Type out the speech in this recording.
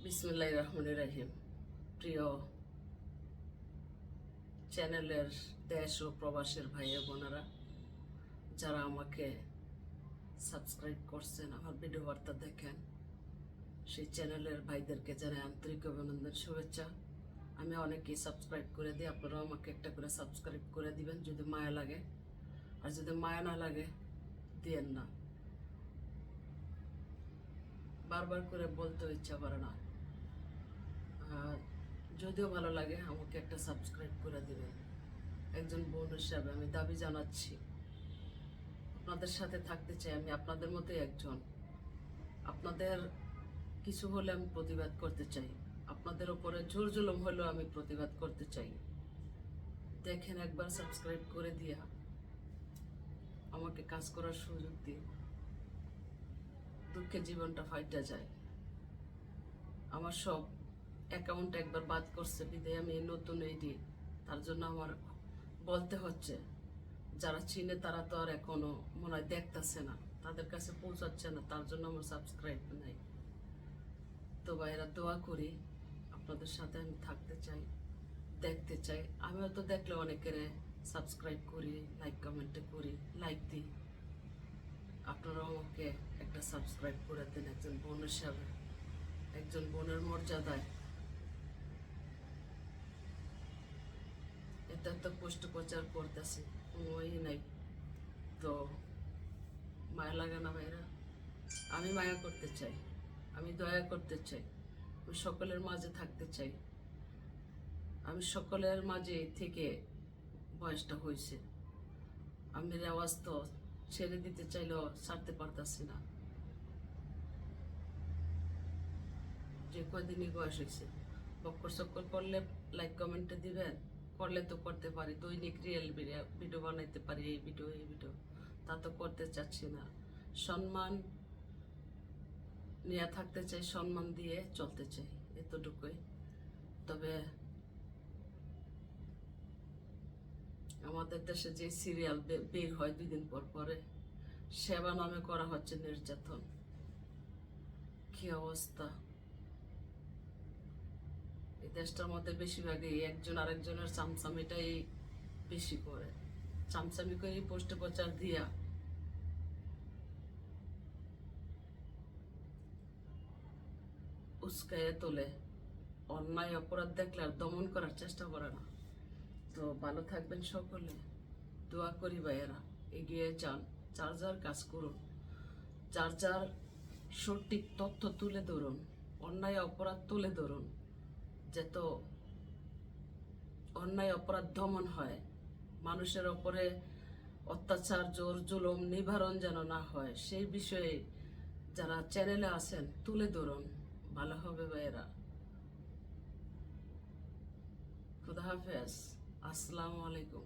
বিসমিল্লাহির রহমানির রহিম। প্রিয় চ্যানেলের দেশ ও প্রবাসের ভাই বোনেরা, যারা আমাকে সাবস্ক্রাইব করছেন, আমার ভিডিও বার্তা দেখেন, সেই চ্যানেলের ভাইদেরকে জানাই আন্তরিক অভিনন্দন, শুভেচ্ছা। আমি অনেকেই সাবস্ক্রাইব করে দিই, আপনারাও আমাকে একটা করে সাবস্ক্রাইব করে দিবেন যদি মায়া লাগে, আর যদি মায়া না লাগে দিয়েন না। বারবার করে বলতে ইচ্ছা করে না, যদিও ভালো লাগে আমাকে একটা সাবস্ক্রাইব করে দিবেন। একজন বোন হিসাবে আমি দাবি জানাচ্ছি, আপনাদের সাথে থাকতে চাই। আমি আপনাদের মতোই একজন। আপনাদের কিছু হলে আমি প্রতিবাদ করতে চাই, আপনাদের ওপরে জোর জুলুম হলেও আমি প্রতিবাদ করতে চাই। দেখেন, একবার সাবস্ক্রাইব করে দিয়া আমাকে কাজ করার সুযোগ দিন। দুঃখে জীবনটা ফাইটা যায়। আমার সব অ্যাকাউন্ট একবার বাদ করছে বিদায় আমি নতুন আইডি, তার জন্য আমার বলতে হচ্ছে। যারা চিনে তারা তো আর এখনো মনে হয় দেখতেছে না, তাদের কাছে পৌঁছাচ্ছে না, তার জন্য আমার সাবস্ক্রাইব নাই। তো ভাইরা, দোয়া করি, আপনাদের সাথে আমি থাকতে চাই, দেখতে চাই। আমিও তো দেখলে অনেকের সাবস্ক্রাইব করি, লাইক কমেন্টে করি, লাইক দিই। আপনারাও আমাকে একটা সাবস্ক্রাইব করে দেন একজন বোন হিসাবে, একজন বোনের মর্যাদায়। এটা তো পোস্ট প্রচার করতেছি, সময়ই নাই। তো মায়া লাগে না ভাইরা? আমি মায়া করতে চাই, আমি দয়া করতে চাই, আমি সকলের মাঝে থাকতে চাই। আমি সকলের মাঝে থেকে বয়সটা হয়েছে, আমি আওয়াজ তো ছেড়ে দিতে চাইলেও ছাড়তে পারতাছি না। যে কয়দিনই বয়স হয়েছে, বক্কর চক্কর করলে লাইক কমেন্টে দিবেন, করলে তো করতে পারি, দৈনিক রিয়েল ভিডিও বানাইতে পারি, এই ভিডিও তা তো করতে চাচ্ছি না। সম্মান নিয়ে থাকতে চাই, সম্মান দিয়ে চলতে চাই, এতটুকুই। তবে আমাদের দেশে যে সিরিয়াল বের হয় 2 দিন পর পরে, সেবা নামে করা হচ্ছে নির্যাতন। কি অবস্থা! এই দেশটার মধ্যে বেশিরভাগই একজন আরেকজনের চামচামিটাই বেশি করে, চামচামি করে পোস্টে প্রচার দিয়া উস্কাইয়ে তোলে। অন্যায় অপরাধ দেখলে আর দমন করার চেষ্টা করে না। তো ভালো থাকবেন সকলে, দোয়া করি ভাইয়েরা, এগিয়ে যান, যার যার কাজ করুন, যার যার সঠিক তথ্য তুলে ধরুন, অন্যায় অপরাধ তুলে ধরুন, যত অন্যায় অপরাধ দমন হয়, মানুষের ওপরে অত্যাচার জোর জুলুম নিবারণ যেন না হয়, সেই বিষয়ে যারা চ্যানেলে আছেন তুলে ধরুন, ভালো হবে ভাইয়েরা। খুদা হাফেজ, আসসালামু আলাইকুম।